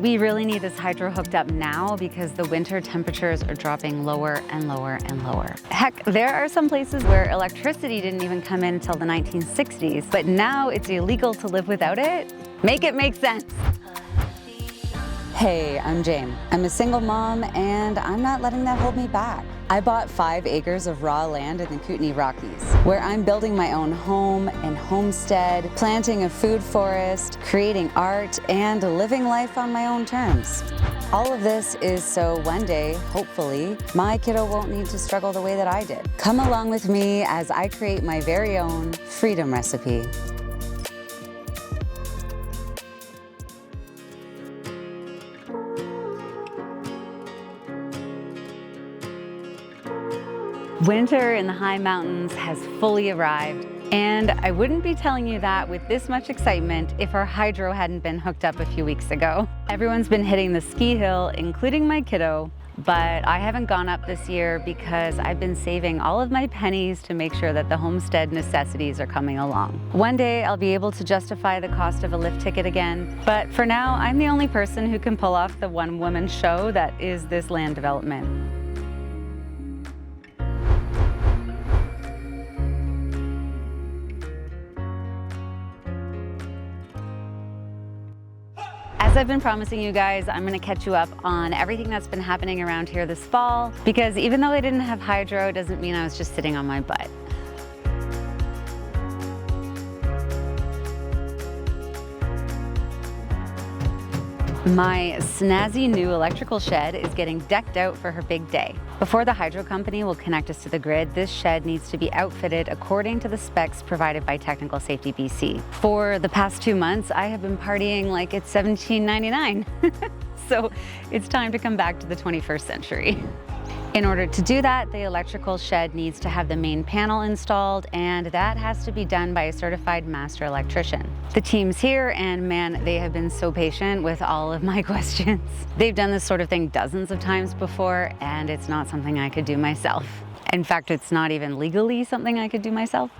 We really need this hydro hooked up now because the winter temperatures are dropping lower and lower and lower. Heck, there are some places where electricity didn't even come in until the 1960s, but now it's illegal to live without it. Make it make sense. Hey, I'm Jane. I'm a single mom and I'm not letting that hold me back. I bought 5 acres of raw land in the Kootenay Rockies, where I'm building my own home and homestead, planting a food forest, creating art, and living life on my own terms. All of this is so one day, hopefully, my kiddo won't need to struggle the way that I did. Come along with me as I create my very own freedom recipe. Winter in the high mountains has fully arrived, and I wouldn't be telling you that with this much excitement if our hydro hadn't been hooked up a few weeks ago. Everyone's been hitting the ski hill, including my kiddo, but I haven't gone up this year because I've been saving all of my pennies to make sure that the homestead necessities are coming along. One day I'll be able to justify the cost of a lift ticket again, but for now I'm the only person who can pull off the one-woman show that is this land development. As I've been promising you guys, I'm gonna catch you up on everything that's been happening around here this fall, because even though I didn't have hydro, it doesn't mean I was just sitting on my butt. My snazzy new electrical shed is getting decked out for her big day. Before the hydro company will connect us to the grid, this shed needs to be outfitted according to the specs provided by Technical Safety BC. For the past 2 months, I have been partying like it's $17.99. So it's time to come back to the 21st century. In order to do that, the electrical shed needs to have the main panel installed, and that has to be done by a certified master electrician. The team's here, and man, they have been so patient with all of my questions. They've done this sort of thing dozens of times before, and it's not something I could do myself. In fact, it's not even legally something I could do myself.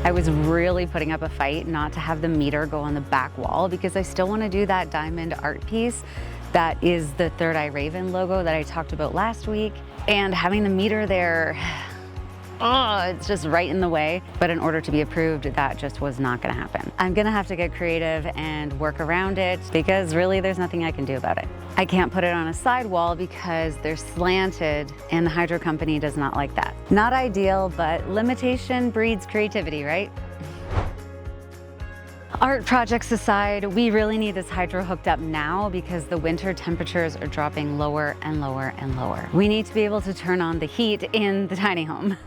I was really putting up a fight not to have the meter go on the back wall because I still want to do that diamond art piece that is the Third Eye Raven logo that I talked about last week. And having the meter there, it's just right in the way. But in order to be approved, that just was not going to happen. I'm going to have to get creative and work around it because really there's nothing I can do about it. I can't put it on a sidewall because they're slanted and the hydro company does not like that. Not ideal, but limitation breeds creativity, right? Art projects aside, we really need this hydro hooked up now because the winter temperatures are dropping lower and lower and lower. We need to be able to turn on the heat in the tiny home.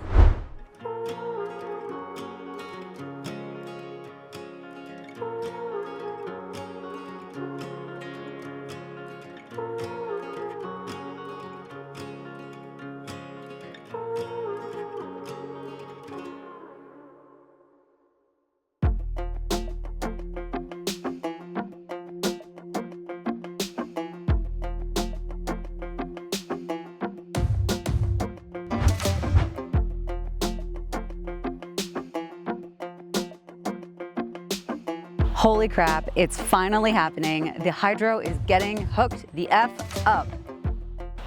Holy crap, it's finally happening. The hydro is getting hooked the F up.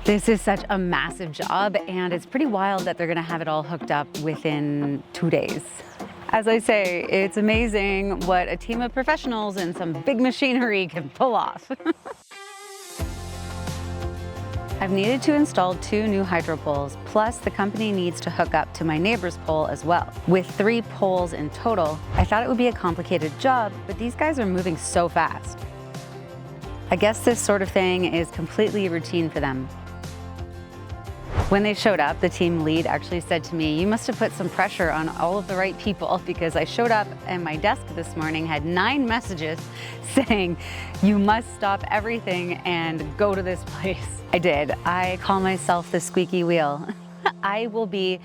This is such a massive job, and it's pretty wild that they're gonna have it all hooked up within 2 days. As I say, it's amazing what a team of professionals and some big machinery can pull off. I've needed to install 2 new hydro poles, plus the company needs to hook up to my neighbor's pole as well. With 3 poles in total, I thought it would be a complicated job, but these guys are moving so fast. I guess this sort of thing is completely routine for them. When they showed up, the team lead actually said to me, "You must have put some pressure on all of the right people," because I showed up and my desk this morning had 9 messages saying, "You must stop everything and go to this place." I did. I call myself the squeaky wheel. I will be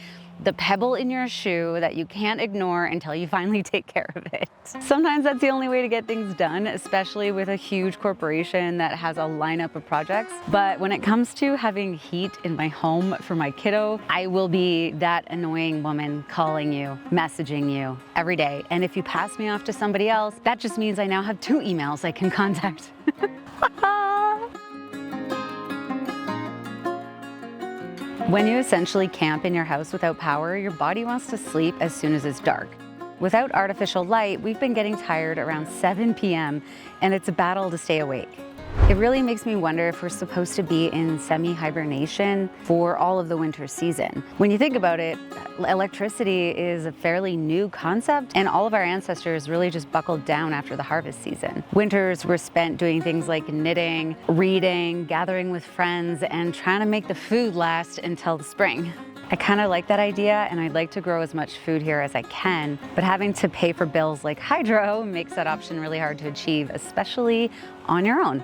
the pebble in your shoe that you can't ignore until you finally take care of it. Sometimes that's the only way to get things done, especially with a huge corporation that has a lineup of projects. But when it comes to having heat in my home for my kiddo, I will be that annoying woman calling you, messaging you every day. And if you pass me off to somebody else, that just means I now have 2 emails I can contact. When you essentially camp in your house without power, your body wants to sleep as soon as it's dark. Without artificial light, we've been getting tired around 7 p.m. and it's a battle to stay awake. It really makes me wonder if we're supposed to be in semi-hibernation for all of the winter season. When you think about it, electricity is a fairly new concept, and all of our ancestors really just buckled down after the harvest season. Winters were spent doing things like knitting, reading, gathering with friends, and trying to make the food last until the spring. I kind of like that idea, and I'd like to grow as much food here as I can, but having to pay for bills like hydro makes that option really hard to achieve, especially on your own.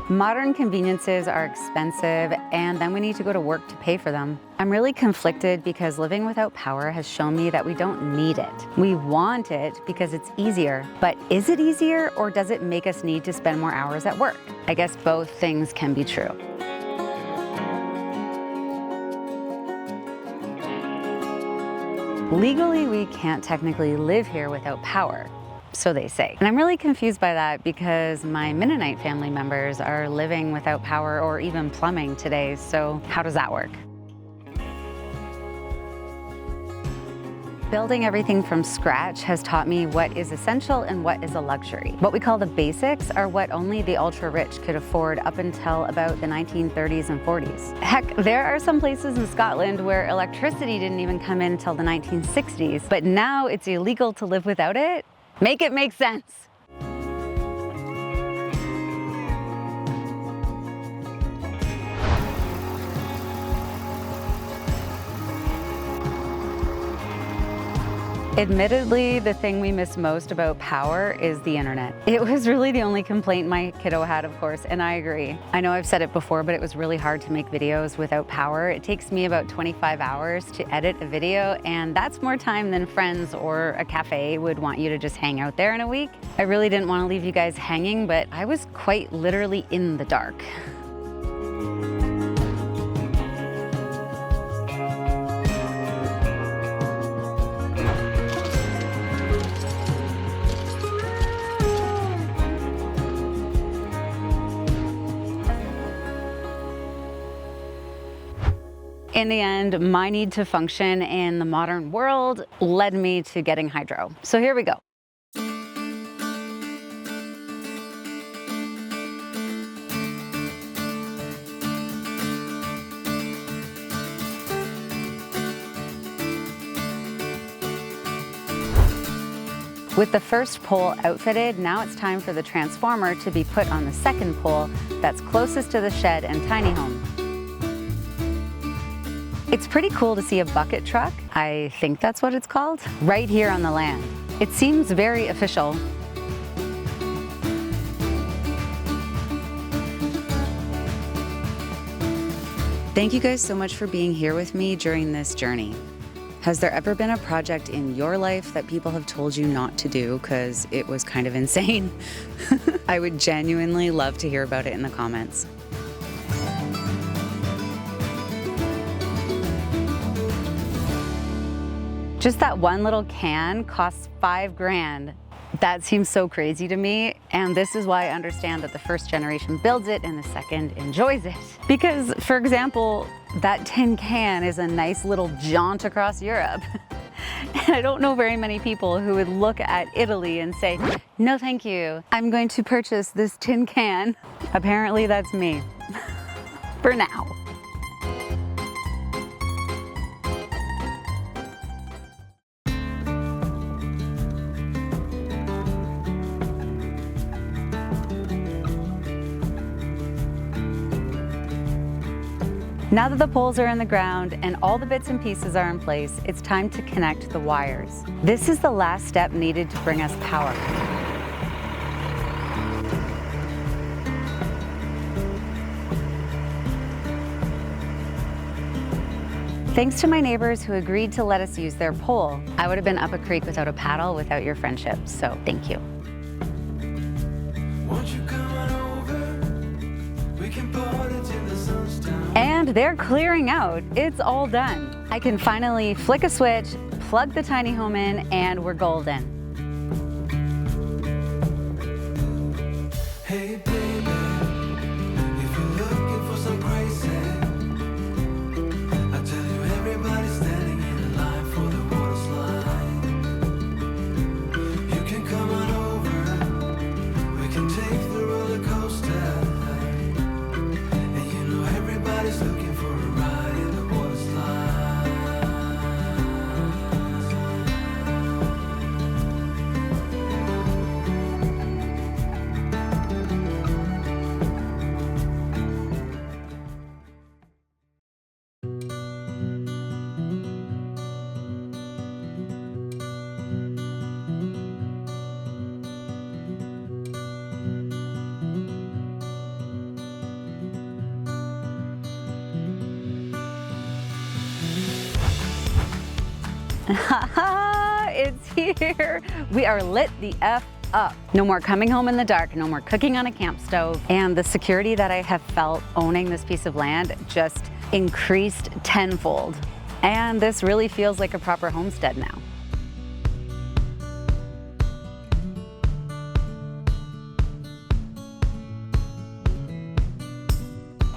Modern conveniences are expensive, and then we need to go to work to pay for them. I'm really conflicted because living without power has shown me that we don't need it. We want it because it's easier. But is it easier, or does it make us need to spend more hours at work? I guess both things can be true. Legally, we can't technically live here without power. So they say. And I'm really confused by that because my Mennonite family members are living without power or even plumbing today, so how does that work? Building everything from scratch has taught me what is essential and what is a luxury. What we call the basics are what only the ultra-rich could afford up until about the 1930s and 40s. Heck, there are some places in Scotland where electricity didn't even come in until the 1960s, but now it's illegal to live without it. Make it make sense. Admittedly, the thing we miss most about power is the internet. It was really the only complaint my kiddo had, of course, and I agree. I know I've said it before, but it was really hard to make videos without power. It takes me about 25 hours to edit a video, and that's more time than friends or a cafe would want you to just hang out there in a week. I really didn't want to leave you guys hanging, but I was quite literally in the dark. In the end, my need to function in the modern world led me to getting hydro. So here we go. With the first pole outfitted, now it's time for the transformer to be put on the second pole that's closest to the shed and tiny home. It's pretty cool to see a bucket truck, I think that's what it's called, right here on the land. It seems very official. Thank you guys so much for being here with me during this journey. Has there ever been a project in your life that people have told you not to do because it was kind of insane? I would genuinely love to hear about it in the comments. Just that one little can costs $5 grand. That seems so crazy to me, and this is why I understand that the first generation builds it and the second enjoys it. Because, for example, that tin can is a nice little jaunt across Europe. And I don't know very many people who would look at Italy and say, no thank you, I'm going to purchase this tin can. Apparently that's me, for now. Now that the poles are in the ground and all the bits and pieces are in place, it's time to connect the wires. This is the last step needed to bring us power. Thanks to my neighbors who agreed to let us use their pole. I would have been up a creek without a paddle without your friendship, so thank you. Won't you come on over? We can party till the sun's down. And they're clearing out. It's all done. I can finally flick a switch, plug the tiny home in, and we're golden. Hey baby, if you're looking for some crazy, I tell you everybody's standing in line for the water slide. You can come on over, we can take the roller coaster, and you know everybody's looking for a ride in the water slide. It's here. We are lit the F up. No more coming home in the dark, no more cooking on a camp stove, and the security that I have felt owning this piece of land just increased tenfold. And this really feels like a proper homestead now.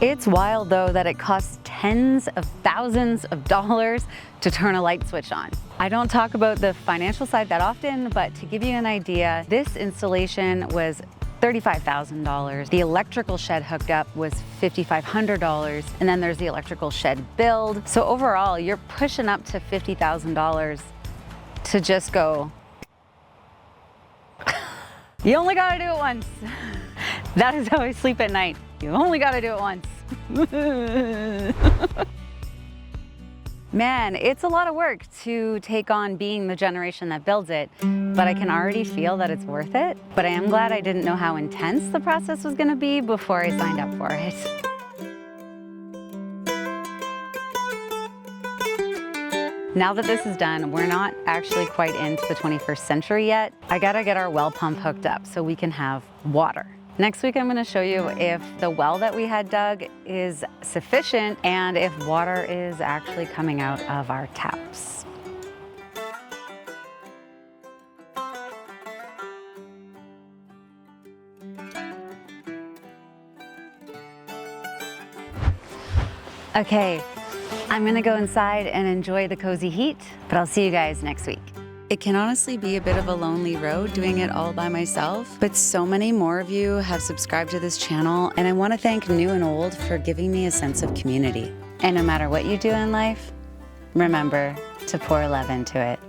It's wild though that it costs tens of thousands of dollars to turn a light switch on. I don't talk about the financial side that often, but to give you an idea, this installation was $35,000. The electrical shed hooked up was $5,500, and then there's the electrical shed build. So overall, you're pushing up to $50,000 to just go. You only gotta do it once. That is how I sleep at night. You only gotta do it once. Man, it's a lot of work to take on being the generation that builds it, but I can already feel that it's worth it. But I am glad I didn't know how intense the process was gonna be before I signed up for it. Now that this is done, we're not actually quite into the 21st century yet. I gotta get our well pump hooked up so we can have water. Next week, I'm gonna show you if the well that we had dug is sufficient and if water is actually coming out of our taps. Okay, I'm gonna go inside and enjoy the cozy heat, but I'll see you guys next week. It can honestly be a bit of a lonely road doing it all by myself, but so many more of you have subscribed to this channel, and I want to thank new and old for giving me a sense of community. And no matter what you do in life, remember to pour love into it.